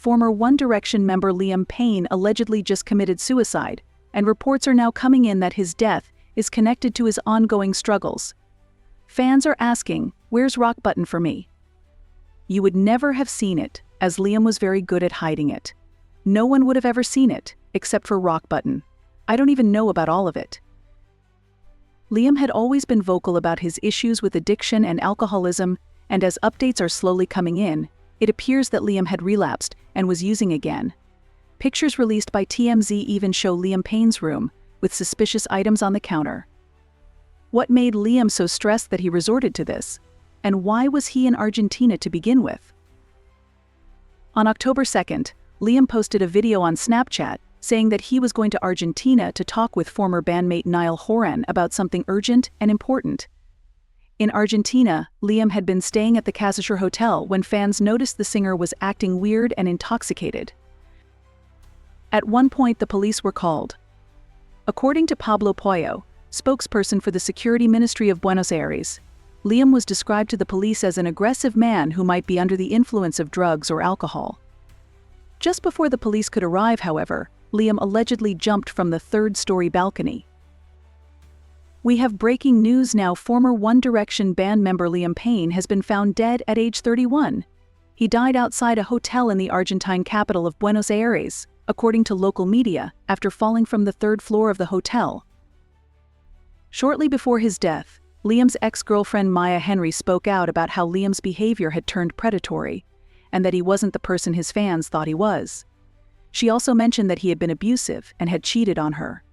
Former One Direction member Liam Payne allegedly just committed suicide, and reports are now coming in that his death is connected to his ongoing struggles. Fans are asking, "Where's Rock Button for me?" You would never have seen it, as Liam was very good at hiding it. No one would have ever seen it, except for Rock Button. I don't even know about all of it. Liam had always been vocal about his issues with addiction and alcoholism, and as updates are slowly coming in, it appears that Liam had relapsed and was using again. Pictures released by TMZ even show Liam Payne's room, with suspicious items on the counter. What made Liam so stressed that he resorted to this? And why was he in Argentina to begin with? On October 2nd, Liam posted a video on Snapchat saying that he was going to Argentina to talk with former bandmate Niall Horan about something urgent and important. In Argentina, Liam had been staying at the Casashore Hotel when fans noticed the singer was acting weird and intoxicated. At one point, the police were called. According to Pablo Pollo, spokesperson for the Security Ministry of Buenos Aires, Liam was described to the police as an aggressive man who might be under the influence of drugs or alcohol. Just before the police could arrive, however, Liam allegedly jumped from the third-story balcony. We have breaking news now. Former One Direction band member Liam Payne has been found dead at age 31. He died outside a hotel in the Argentine capital of Buenos Aires, according to local media, after falling from the third floor of the hotel. Shortly before his death, Liam's ex-girlfriend Maya Henry spoke out about how Liam's behavior had turned predatory, and that he wasn't the person his fans thought he was. She also mentioned that he had been abusive and had cheated on her.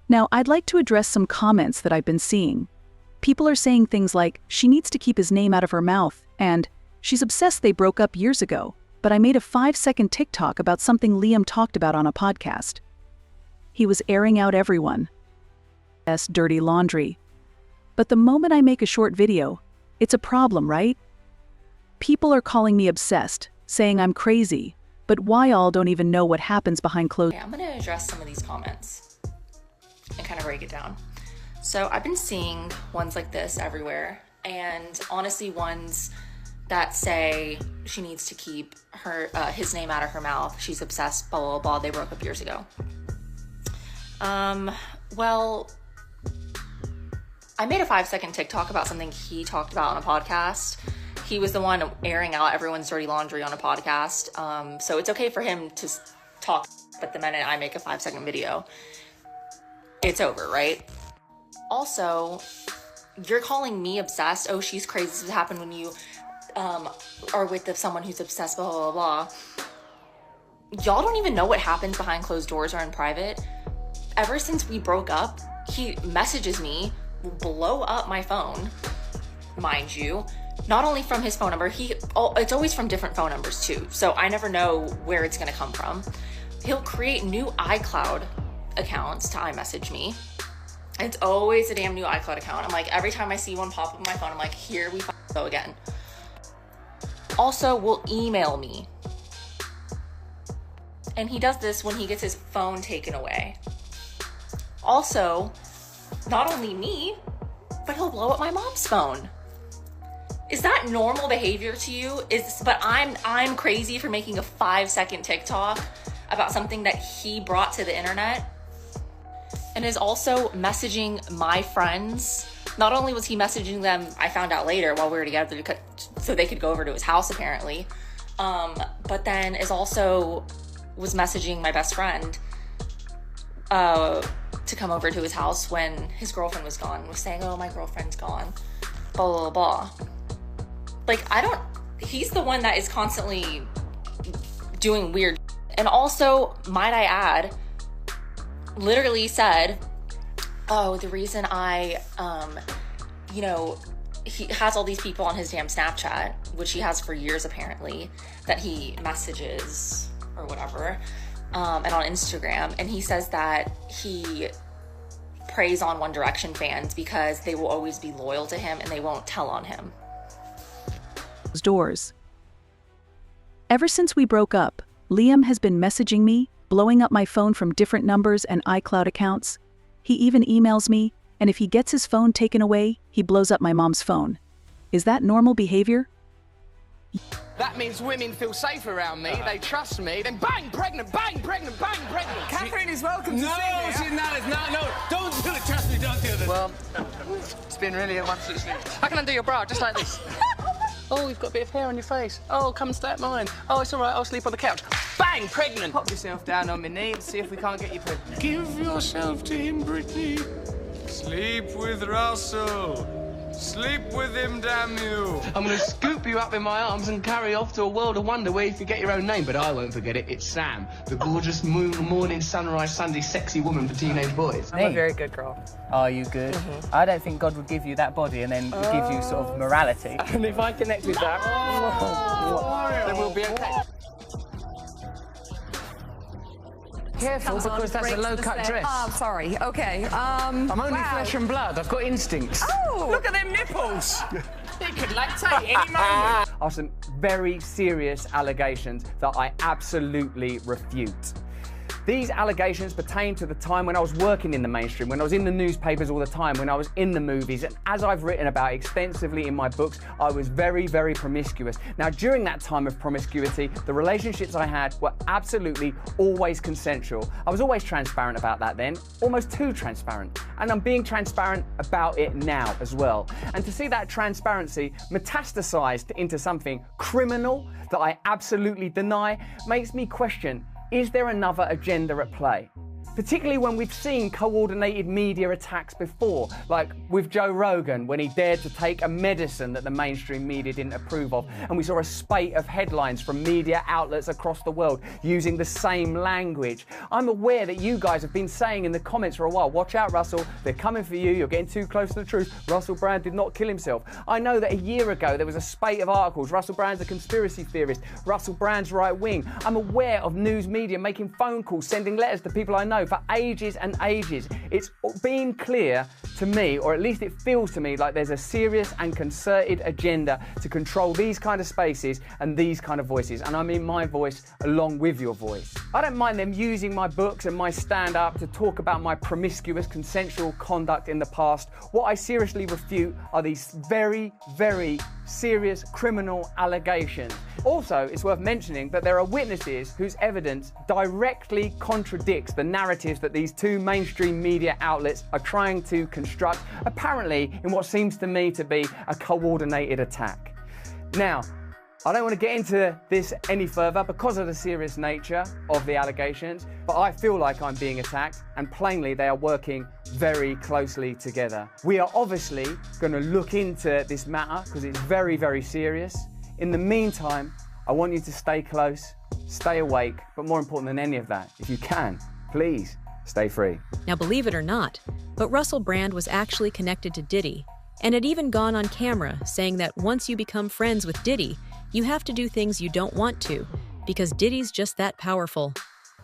Now, I'd like to address some comments that I've been seeing. People are saying things like, "She needs to keep his name out of her mouth," and "She's obsessed they broke up years ago, but I made a 5-second TikTok about something Liam talked about on a podcast." He was airing out everyone's dirty laundry. But the moment I make a short video, it's a problem, right? People are calling me obsessed, saying I'm crazy, but why all don't even know what happens behind closed. Okay, I'm gonna address some of these comments and kind of break it down. So I've been seeing ones like this everywhere, and honestly ones that say she needs to keep his name out of her mouth, she's obsessed, blah, blah, blah, they broke up years ago. Well, I made a 5-second TikTok about something he talked about on a podcast. He was the one airing out everyone's dirty laundry on a podcast. So it's okay for him to talk, but the minute I make a 5-second video, it's over, right? Also, you're calling me obsessed. Oh, she's crazy. This would happen when you are with someone who's obsessed, blah, blah, blah. Y'all don't even know what happens behind closed doors or in private. Ever since we broke up, he messages me, will blow up my phone, mind you. Not only from his phone number, it's always from different phone numbers too, so I never know where it's gonna come from. He'll create new iCloud accounts to iMessage me. It's always a damn new iCloud account. I'm like, every time I see one pop up on my phone, I'm like, here we go again. Also, will email me. And he does this when he gets his phone taken away. Also, not only me, but he'll blow up my mom's phone. Is that normal behavior to you? But I'm crazy for making a 5-second TikTok about something that he brought to the internet, and is also messaging my friends. Not only was he messaging them, I found out later while we were together, so they could go over to his house apparently, but then was messaging my best friend to come over to his house when his girlfriend was gone, was saying, "Oh, my girlfriend's gone, blah, blah, blah." Like, he's the one that is constantly doing weird. And also, might I add, literally said, "Oh, the reason he has all these people on his damn Snapchat," which he has for years apparently, that he messages or whatever, and on Instagram, and he says that he preys on One Direction fans because they will always be loyal to him and they won't tell on him. Doors. Ever since we broke up, Liam has been messaging me, blowing up my phone from different numbers and iCloud accounts. He even emails me, and if he gets his phone taken away, he blows up my mom's phone. Is that normal behavior? That means women feel safe around me, they trust me, then bang, pregnant, bang, pregnant, bang, pregnant. Catherine is welcome to see me. No, she's not, no, don't do it, trust me, don't do this. Well, it's been really a wonderful experience. How can I do your bra, just like this? Oh, you've got a bit of hair on your face. Oh, come and stay at mine. Oh, it's all right, I'll sleep on the couch. Bang, pregnant. Pop yourself down on my knee and see if we can't get you pregnant. Give yourself to him, Brittany. Sleep with Russell. Sleep with him, damn you. I'm gonna scoop you up in my arms and carry off to a world of wonder where you forget your own name, but I won't forget it. It's Sam, the gorgeous morning sunrise Sunday sexy woman for teenage boys. I'm a very good girl. Are you good? I don't think God would give you that body and then give you sort of morality. And if I connect with that, then we'll be okay. Careful, because that's a low-cut dress. Oh, sorry. Okay. I'm only flesh and blood. I've got instincts. Oh! Look at them nipples. They could lactate any moment. Are some very serious allegations that I absolutely refute. These allegations pertain to the time when I was working in the mainstream, when I was in the newspapers all the time, when I was in the movies, and as I've written about extensively in my books, I was very, very promiscuous. Now, during that time of promiscuity, the relationships I had were absolutely always consensual. I was always transparent about that then, almost too transparent. And I'm being transparent about it now as well. And to see that transparency metastasized into something criminal that I absolutely deny makes me question, is there another agenda at play? Particularly when we've seen coordinated media attacks before, like with Joe Rogan when he dared to take a medicine that the mainstream media didn't approve of, and we saw a spate of headlines from media outlets across the world using the same language. I'm aware that you guys have been saying in the comments for a while, watch out Russell, they're coming for you, you're getting too close to the truth, Russell Brand did not kill himself. I know that a year ago there was a spate of articles, Russell Brand's a conspiracy theorist, Russell Brand's right wing. I'm aware of news media making phone calls, sending letters to people I know for ages and ages. It's been clear to me, or at least it feels to me, like there's a serious and concerted agenda to control these kind of spaces and these kind of voices, and I mean my voice along with your voice. I don't mind them using my books and my stand-up to talk about my promiscuous consensual conduct in the past. What I seriously refute are these very, very serious criminal allegations. Also, it's worth mentioning that there are witnesses whose evidence directly contradicts the narratives that these two mainstream media outlets are trying to construct, apparently in what seems to me to be a coordinated attack. Now, I don't want to get into this any further because of the serious nature of the allegations, but I feel like I'm being attacked, and plainly they are working very closely together. We are obviously going to look into this matter because it's very, very serious. In the meantime, I want you to stay close, stay awake, but more important than any of that, if you can, please stay free. Now, believe it or not, but Russell Brand was actually connected to Diddy, and had even gone on camera saying that once you become friends with Diddy, you have to do things you don't want to, because Diddy's just that powerful.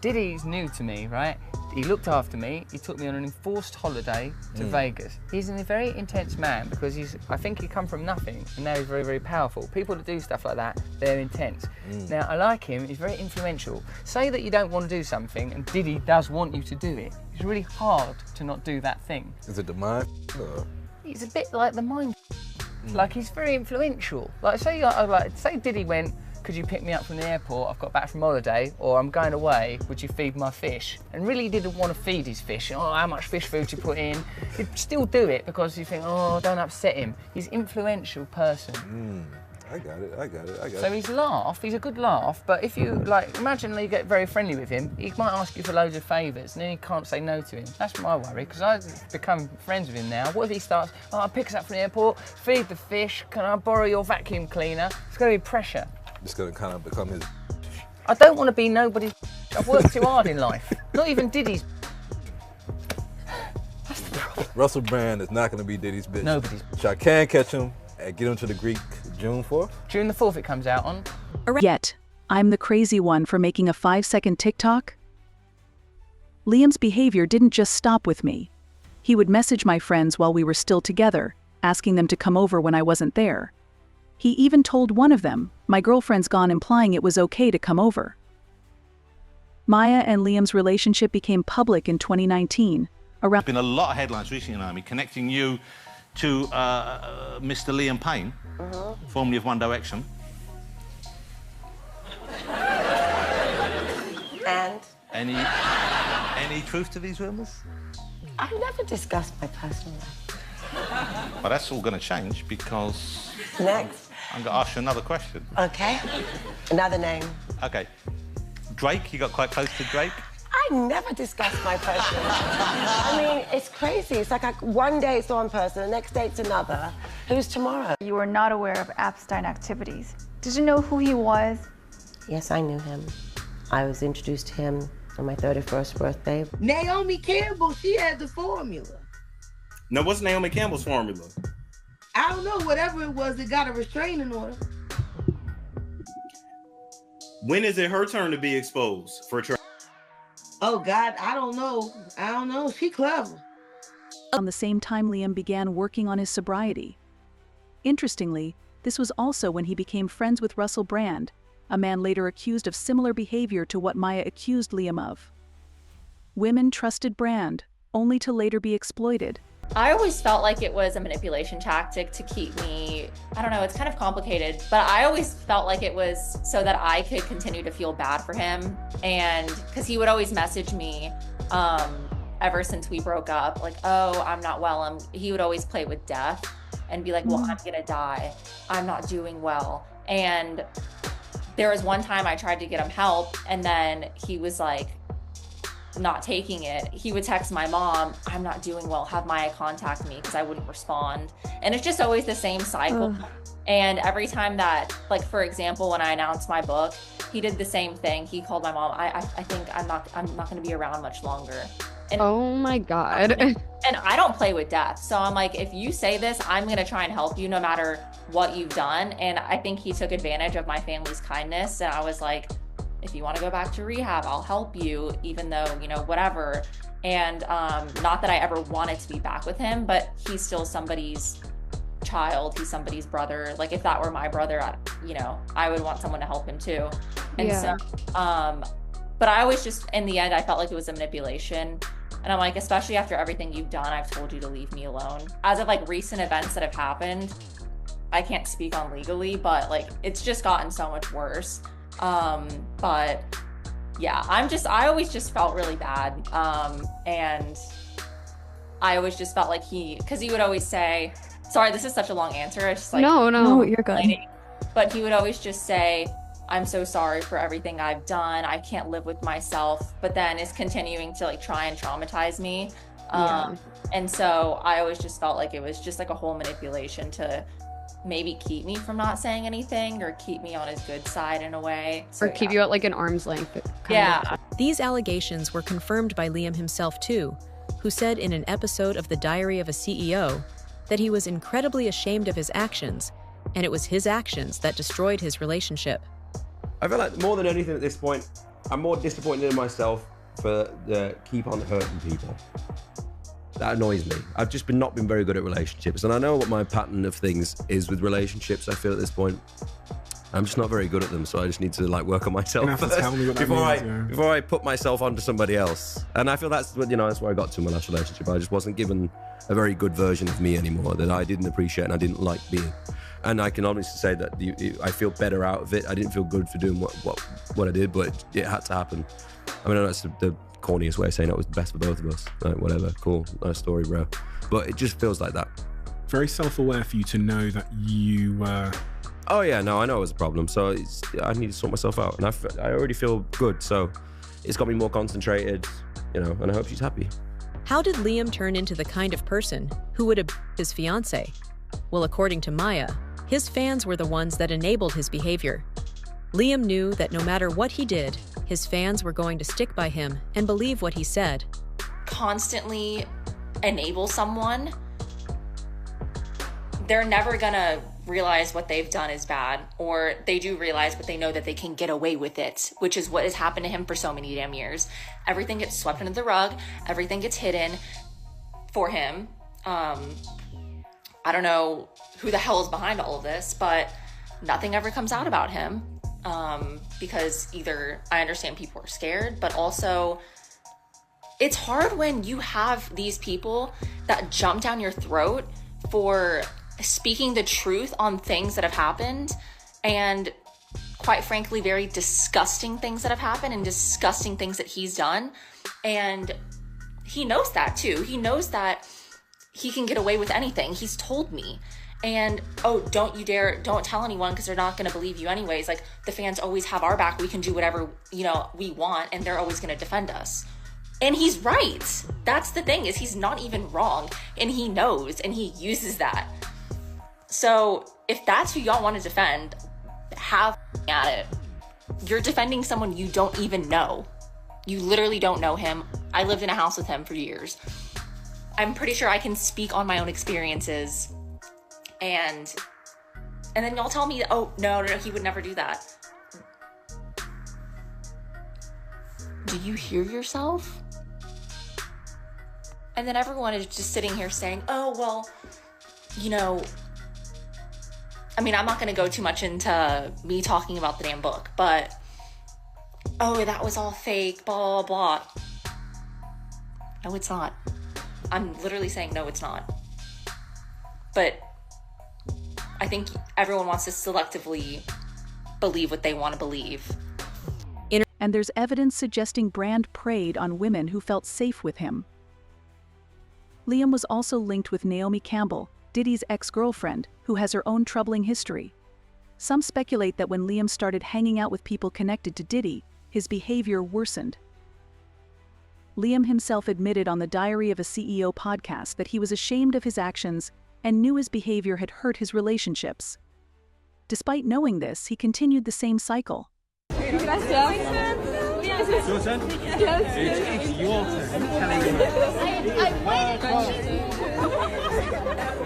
Diddy's new to me, right? He looked after me, he took me on an enforced holiday to Vegas. He's a very intense man because I think he come from nothing and now he's very, very powerful. People that do stuff like that, they're intense. Now, I like him, he's very influential. Say that you don't want to do something and Diddy does want you to do it. It's really hard to not do that thing. Is it the mind? He's a bit like the mind. Like, he's very influential. Like, say Diddy went, could you pick me up from the airport? I've got back from holiday, or I'm going away, would you feed my fish? And really he didn't want to feed his fish. Oh, how much fish food you put in? He'd still do it because you think, oh, don't upset him. He's an influential person. I got it. So he's a good laugh, but if you, imagine you get very friendly with him, he might ask you for loads of favours, and then you can't say no to him. That's my worry, because I've become friends with him now. What if he starts, oh, I'll pick us up from the airport, feed the fish, can I borrow your vacuum cleaner? It's going to be pressure. It's going to kind of become his... I don't want to be nobody's. I've worked too hard in life. Not even Diddy's. That's the problem. Russell Brand is not going to be Diddy's bitch. Nobody's. So I can catch him and get him to the Greek June 4th? June the 4th it comes out on. Yet, I'm the crazy one for making a 5-second TikTok? Liam's behavior didn't just stop with me. He would message my friends while we were still together, asking them to come over when I wasn't there. He even told one of them, my girlfriend's gone, implying it was okay to come over. Maya and Liam's relationship became public in 2019. There's been a lot of headlines recently, Naomi, connecting you to Mr. Liam Payne, formerly of One Direction. And? Any truth to these rumours? I never discussed my personal life. Well, that's all going to change because... Next. I'm going to ask you another question. Okay. Another name. Okay. Drake, you got quite close to Drake? I never discussed my personal life. I mean, it's crazy. It's like one day it's one person, the next day it's another. Who's tomorrow? You were not aware of Epstein activities. Did you know who he was? Yes, I knew him. I was introduced to him on my 31st birthday. Naomi Campbell, she had the formula. Now, what's Naomi Campbell's formula? I don't know, whatever it was, it got a restraining order. When is it her turn to be exposed for Oh, God, I don't know. She clever. Around the same time, Liam began working on his sobriety. Interestingly, this was also when he became friends with Russell Brand, a man later accused of similar behavior to what Maya accused Liam of. Women trusted Brand, only to later be exploited. I always felt like it was a manipulation tactic to keep me, I don't know, it's kind of complicated, but I always felt like it was so that I could continue to feel bad for him. And because he would always message me ever since we broke up, like, oh, I'm not well. He would always play with death and be like, well, I'm gonna die. I'm not doing well. And there was one time I tried to get him help, and then he was like, not taking it. He would text my mom, I'm not doing well, have Maya contact me, because I wouldn't respond. And it's just always the same cycle. And every time that, like, for example, when I announced my book, he did the same thing. He called my mom, I think I'm not going to be around much longer. And oh my God. And I don't play with death. So I'm like, if you say this, I'm going to try and help you no matter what you've done. And I think he took advantage of my family's kindness. And I was like, if you want to go back to rehab, I'll help you, even though, you know, whatever. And not that I ever wanted to be back with him, but he's still somebody's child. He's somebody's brother. Like, if that were my brother, I would want someone to help him too. And so, but I always just, in the end, I felt like it was a manipulation. And I'm like, especially after everything you've done, I've told you to leave me alone. As of like recent events that have happened, I can't speak on legally, but like, it's just gotten so much worse. But yeah, I always just felt really bad. And I always just felt like because he would always say, sorry, this is such a long answer. It's just like, no, you're good. But he would always just say, I'm so sorry for everything I've done. I can't live with myself, but then is continuing to like try and traumatize me. And so I always just felt like it was just like a whole manipulation to maybe keep me from not saying anything or keep me on his good side in a way. So, or keep you at like an arm's length. These allegations were confirmed by Liam himself too, who said in an episode of The Diary of a CEO that he was incredibly ashamed of his actions, and it was his actions that destroyed his relationship. I feel like more than anything at this point, I'm more disappointed in myself for keep on hurting people. That annoys me. I've just not been very good at relationships, and I know what my pattern of things is with relationships. I feel at this point, I'm just not very good at them, so I just need to like work on myself first before I put myself onto somebody else. And I feel that's that's where I got to in my last relationship. I just wasn't given a very good version of me anymore that I didn't appreciate and I didn't like being. And I can honestly say that I feel better out of it. I didn't feel good for doing what I did, but it had to happen. I mean, I know that's the corniest way of saying it was the best for both of us. Like, whatever, cool, nice story, bro. But it just feels like that. Very self-aware for you to know that you were... Oh yeah, no, I know it was a problem. So I need to sort myself out. And I already feel good. So it's got me more concentrated, and I hope she's happy. How did Liam turn into the kind of person who would abuse his fiancée? Well, according to Maya, his fans were the ones that enabled his behavior. Liam knew that no matter what he did, his fans were going to stick by him and believe what he said. Constantly enable someone, they're never gonna realize what they've done is bad, or they do realize, but they know that they can get away with it, which is what has happened to him for so many damn years. Everything gets swept under the rug, everything gets hidden for him. I don't know who the hell is behind all of this, but nothing ever comes out about him. Because either I understand people are scared, but also it's hard when you have these people that jump down your throat for speaking the truth on things that have happened. And quite frankly, very disgusting things that have happened and disgusting things that he's done. And he knows that too. He knows that he can get away with anything. He's told me. And, oh, don't you dare, don't tell anyone because they're not going to believe you anyways. Like, the fans always have our back. We can do whatever, you know, we want, and they're always going to defend us. And he's right. That's the thing, is he's not even wrong. And he knows, and he uses that. So if that's who y'all want to defend, have at it. You're defending someone you don't even know. You literally don't know him. I lived in a house with him for years. I'm pretty sure I can speak on my own experiences. And then y'all tell me, oh, no, he would never do that. Do you hear yourself? And then everyone is just sitting here saying, oh, well, you know, I mean, I'm not going to go too much into me talking about the damn book, but, oh, that was all fake, blah, blah, blah. No, it's not. I'm literally saying, no, it's not. But I think everyone wants to selectively believe what they want to believe. And there's evidence suggesting Brand preyed on women who felt safe with him. Liam was also linked with Naomi Campbell, Diddy's ex-girlfriend, who has her own troubling history. Some speculate that when Liam started hanging out with people connected to Diddy, his behavior worsened. Liam himself admitted on the Diary of a CEO podcast that he was ashamed of his actions and knew his behavior had hurt his relationships. Despite knowing this, he continued the same cycle. Gracias. Your turn? Yes. It's your turn.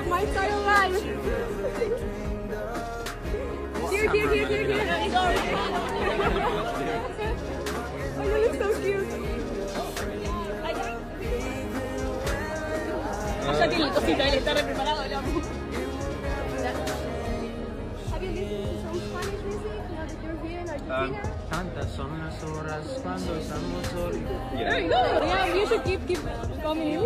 My style of life. Here. Oh, you look so cute. Ya tiene el cosito, él está preparado, le amo. Have you listened to some Spanish music now that you're here in Argentina? Tantas son las horas cuando estamos solos. There you go. Yeah, you should keep coming in.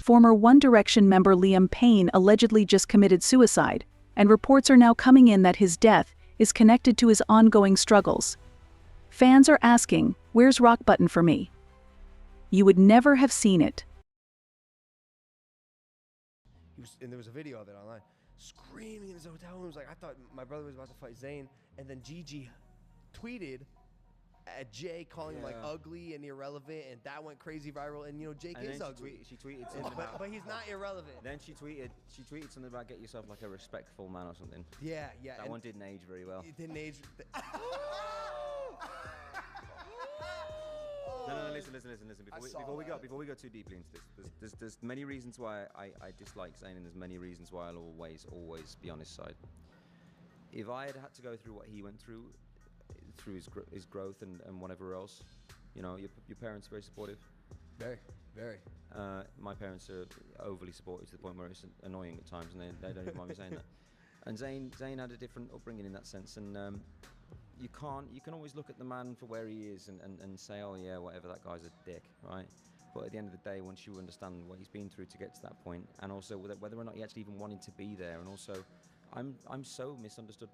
Former One Direction member Liam Payne allegedly just committed suicide, and reports are now coming in that his death is connected to his ongoing struggles. Fans are asking, where's Rock Button for me? You would never have seen it. And there was a video of it online, screaming in his hotel room. Like, I thought my brother was about to fight Zayn, and then Gigi tweeted at Jay, calling him like ugly and irrelevant, and that went crazy viral. And you know, Jake is ugly. She tweeted something about, but he's not irrelevant. Then she tweeted something about get yourself like a respectful man or something. Yeah. That one didn't age very well. It didn't age. No, listen. Before we go too deeply into this, there's many reasons why I dislike Zayn, and there's many reasons why I'll always be on his side. If I had to go through what he went through his growth and whatever else, you know, your parents are very supportive. Very. My parents are overly supportive to the point where it's annoying at times, and they don't even mind me saying that. And Zayn had a different upbringing in that sense, and you can always look at the man for where he is and say, oh yeah, whatever, that guy's a dick, right? But at the end of the day, once you understand what he's been through to get to that point, and also whether or not he actually even wanted to be there, and also I'm so misunderstood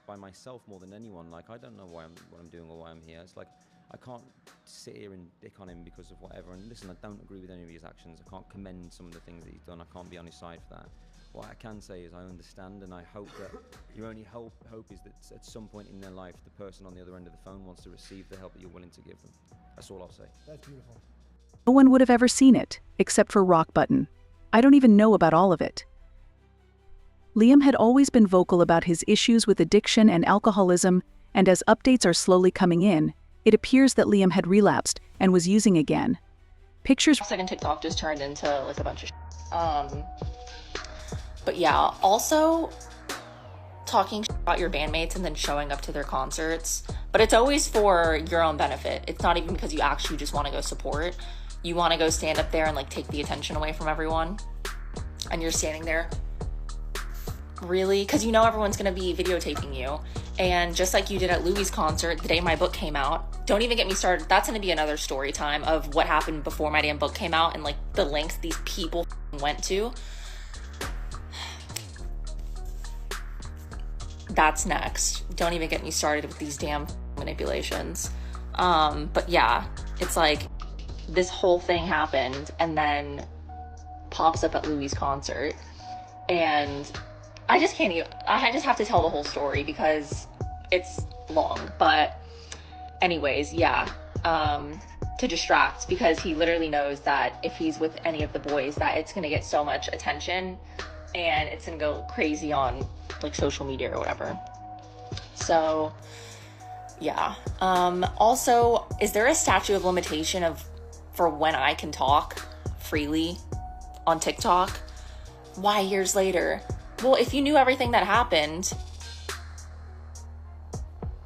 by myself more than anyone. Like, I don't know what I'm doing or why I'm here. It's like, I can't sit here and dick on him because of whatever. And listen, I don't agree with any of his actions. I can't commend some of the things that he's done. I can't be on his side for that. What I can say is I understand, and I hope that your only hope is that at some point in their life, the person on the other end of the phone wants to receive the help that you're willing to give them. That's all I'll say. That's beautiful. No one would have ever seen it, except for Rock Button. I don't even know about all of it. Liam had always been vocal about his issues with addiction and alcoholism, and as updates are slowly coming in, it appears that Liam had relapsed and was using again. Pictures. Second TikTok just turned into like a bunch of but yeah, also talking about your bandmates and then showing up to their concerts, but it's always for your own benefit. It's not even because you actually just want to go support. You want to go stand up there and like take the attention away from everyone, and you're standing there really? Because you know everyone's gonna be videotaping you. And just like you did at Louis' concert the day my book came out, don't even get me started. That's gonna be another story time of what happened before my damn book came out and like the lengths these people went to. That's next. Don't even get me started with these damn manipulations. But yeah, it's like this whole thing happened and then pops up at Louis' concert. And I just can't even, I just have to tell the whole story because it's long. But anyways, yeah, to distract, because he literally knows that if he's with any of the boys that it's gonna get so much attention and it's gonna go crazy on like social media or whatever. So yeah. Also, is there a statute of limitation for when I can talk freely on TikTok? Why years later? Well, if you knew everything that happened,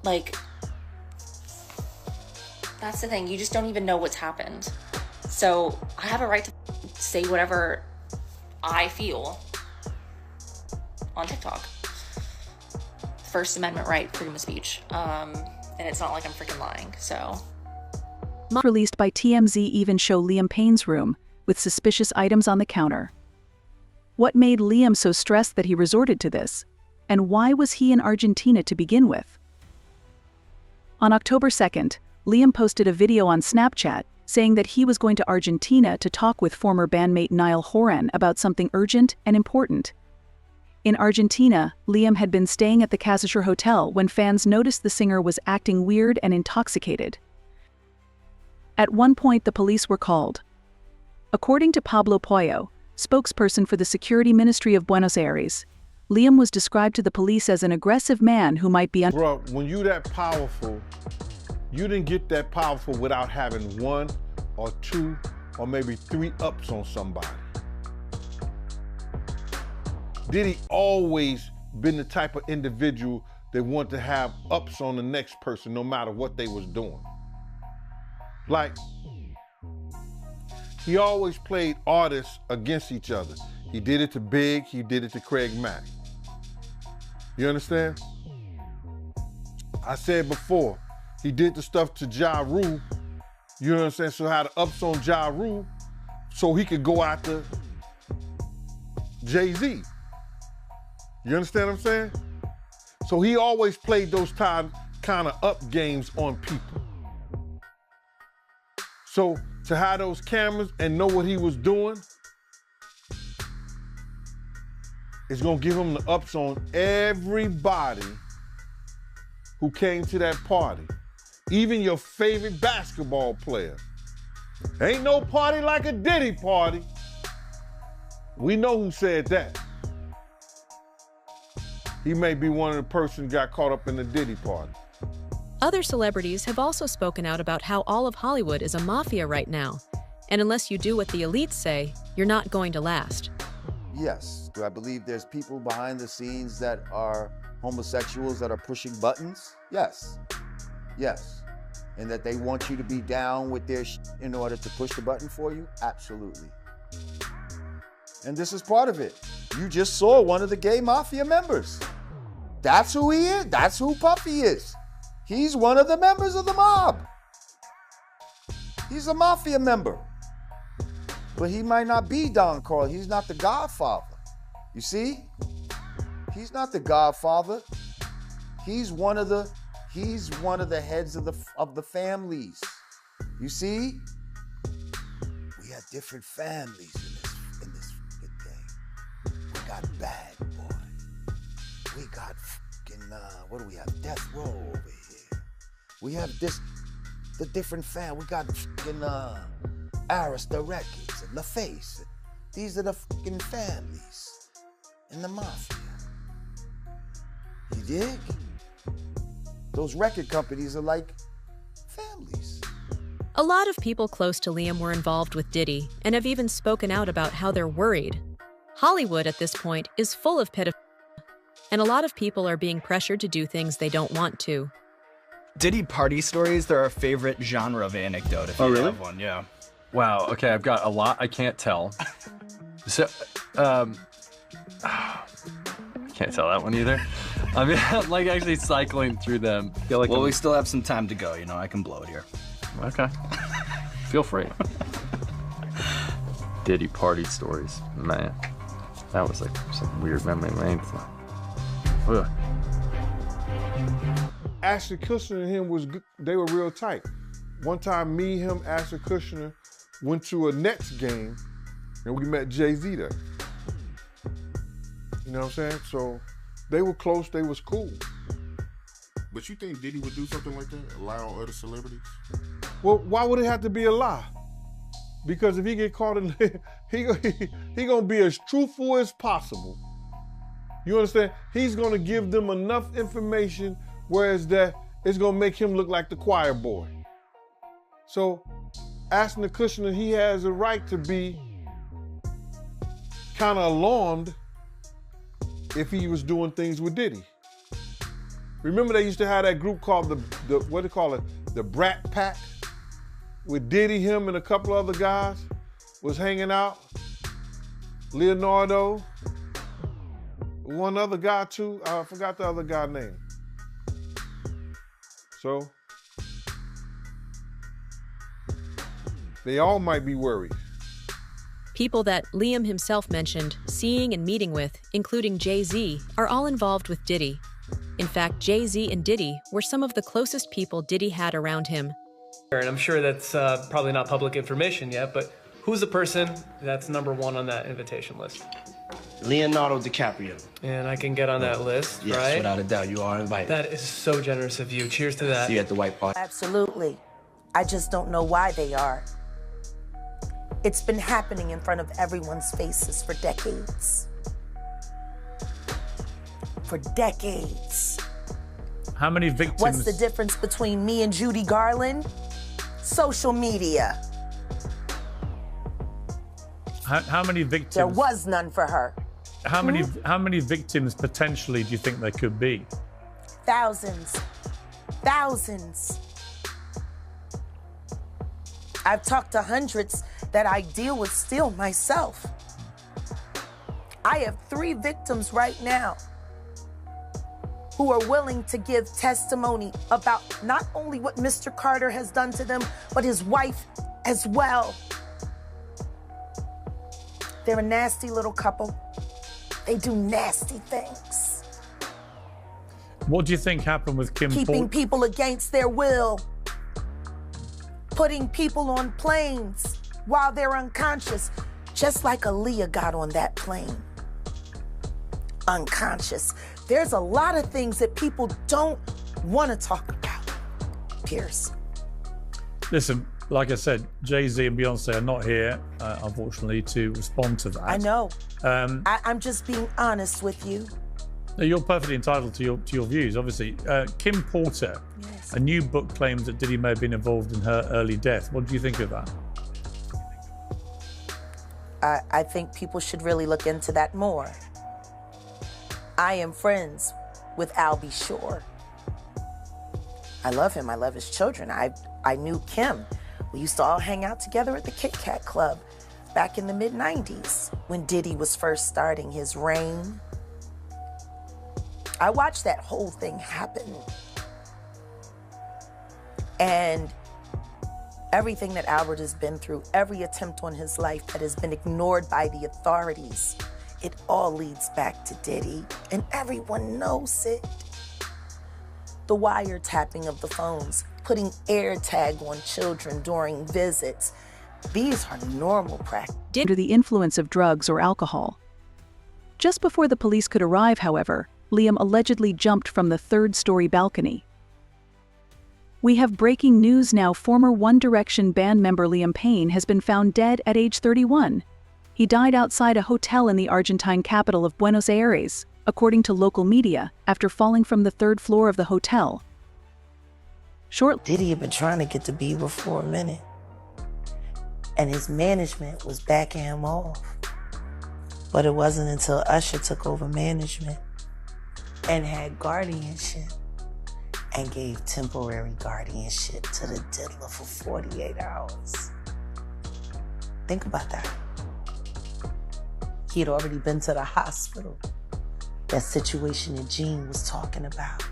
like, that's the thing, you just don't even know what's happened. So I have a right to say whatever I feel on TikTok. First Amendment right, freedom of speech. And it's not like I'm freaking lying, so. Released by TMZ even show Liam Payne's room with suspicious items on the counter. What made Liam so stressed that he resorted to this? And why was he in Argentina to begin with? On October 2nd, Liam posted a video on Snapchat saying that he was going to Argentina to talk with former bandmate Niall Horan about something urgent and important. In Argentina, Liam had been staying at the Casashore Hotel when fans noticed the singer was acting weird and intoxicated. At one point, the police were called. According to Pablo Pollo, spokesperson for the Security Ministry of Buenos Aires, Liam was described to the police as an aggressive man who might be Bro, when you that powerful, you didn't get that powerful without having 1 or 2 or maybe 3 ups on somebody. Diddy always been the type of individual that want to have ups on the next person no matter what they was doing. Like, he always played artists against each other. He did it to Big, he did it to Craig Mack. You understand? I said before, he did the stuff to Ja Rule, you know what I'm saying? So had the ups on Ja Rule so he could go after Jay-Z. You understand what I'm saying? So he always played those kind of up games on people. So to have those cameras and know what he was doing, it's gonna give him the ups on everybody who came to that party. Even your favorite basketball player. Ain't no party like a Diddy party. We know who said that. He may be one of the persons got caught up in the Diddy party. Other celebrities have also spoken out about how all of Hollywood is a mafia right now, and unless you do what the elites say, you're not going to last. Yes. Do I believe there's people behind the scenes that are homosexuals that are pushing buttons? Yes. Yes. And that they want you to be down with their in order to push the button for you? Absolutely. And this is part of it. You just saw one of the gay mafia members. That's who he is. That's who Puffy is. He's one of the members of the mob. He's a mafia member. But he might not be Don Carl. He's not the Godfather. You see? He's not the Godfather. He's one of the heads of the families. You see? We have different families in this thing. We got Bad Boy. We got fucking what do we have? Death Row over here. We have the different we got fucking Arista Records and LaFace. These are the fucking families in the mafia. You dig? Those record companies are like families. A lot of people close to Liam were involved with Diddy and have even spoken out about how they're worried. Hollywood at this point is full of pedophilia, and a lot of people are being pressured to do things they don't want to. Diddy party stories, they're our favorite genre of anecdote, if you really? have one, yeah. Wow, okay, I've got a lot I can't tell. So, I Can't tell that one either. I mean, I'm like actually cycling through them. Feel like Well, we still have some time to go, you know, I can blow it here. Okay. Feel free. Diddy party stories, man. That was like some weird memory lane. Ugh. Ashton Kutcher and him they were real tight. One time, me, him, Ashton Kutcher went to a Nets game, and we met Jay-Z there. You know what I'm saying? So they were close, they was cool. But you think Diddy would do something like that? Allow other celebrities? Well, why would it have to be a lie? Because if he get caught in, he gonna be as truthful as possible. You understand? He's gonna give them enough information, whereas that it's gonna make him look like the choir boy. So, Ashton Kutcher, he has a right to be kind of alarmed if he was doing things with Diddy. Remember they used to have that group called the what do they call it? The Brat Pack? With Diddy, him, and a couple other guys was hanging out. Leonardo, one other guy too. I forgot the other guy's name. So, they all might be worried. People that Liam himself mentioned seeing and meeting with, including Jay-Z, are all involved with Diddy. In fact, Jay-Z and Diddy were some of the closest people Diddy had around him. And I'm sure that's probably not public information yet, but who's the person that's #1 on that invitation list? Leonardo DiCaprio. And I can get on that list, yes, right? Without a doubt, you are invited. That is so generous of you. Cheers to that. See you at the White Party. Absolutely. I just don't know why they are. It's been happening in front of everyone's faces for decades. For decades. How many victims? What's the difference between me and Judy Garland? Social media. How many victims? There was none for her. How many victims potentially do you think there could be? Thousands. Thousands. I've talked to hundreds that I deal with still myself. I have 3 victims right now who are willing to give testimony about not only what Mr. Carter has done to them, but his wife as well. They're a nasty little couple. They do nasty things. What do you think happened with Kim Porter? Keeping people against their will. Putting people on planes while they're unconscious, just like Aaliyah got on that plane. Unconscious. There's a lot of things that people don't want to talk about, Pierce. Listen, like I said, Jay-Z and Beyonce are not here, unfortunately, to respond to that. I know. I'm just being honest with you. You're perfectly entitled to your views, obviously. Kim Porter, yes. A new book claims that Diddy may have been involved in her early death. What do you think of that? I think people should really look into that more. I am friends with Albie Shore. I love him. I love his children. I knew Kim. We used to all hang out together at the Kit Kat Club back in the mid-90s when Diddy was first starting his reign. I watched that whole thing happen. And everything that Albert has been through, every attempt on his life that has been ignored by the authorities, it all leads back to Diddy, and everyone knows it. The wiretapping of the phones, putting AirTag on children during visits, these are normal practices. Under the influence of drugs or alcohol. Just before the police could arrive, however, Liam allegedly jumped from the 3rd-story balcony. We have breaking news now. Former One Direction band member Liam Payne has been found dead at age 31. He died outside a hotel in the Argentine capital of Buenos Aires, according to local media, after falling from the 3rd floor of the hotel. Diddy had been trying to get to Bieber for a minute, and his management was backing him off. But it wasn't until Usher took over management and had guardianship and gave temporary guardianship to the diddler for 48 hours. Think about that. He had already been to the hospital That situation that Gene was talking about.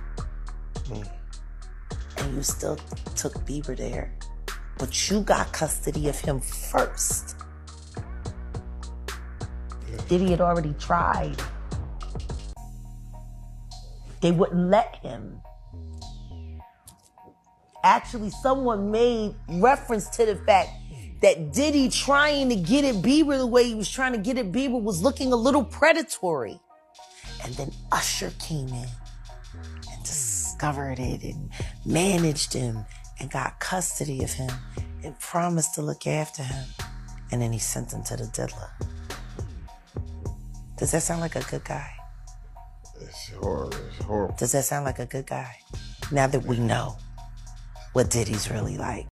And you still took Bieber there. But you got custody of him first. Diddy had already tried. They wouldn't let him. Actually, someone made reference to the fact that Diddy trying to get at Bieber the way he was trying to get at Bieber was looking a little predatory. And then Usher came in and discovered it and managed him and got custody of him and promised to look after him. And then he sent him to the diddler. Does that sound like a good guy? It's horrible. It's horrible. Does that sound like a good guy? Now that we know what Diddy's really like.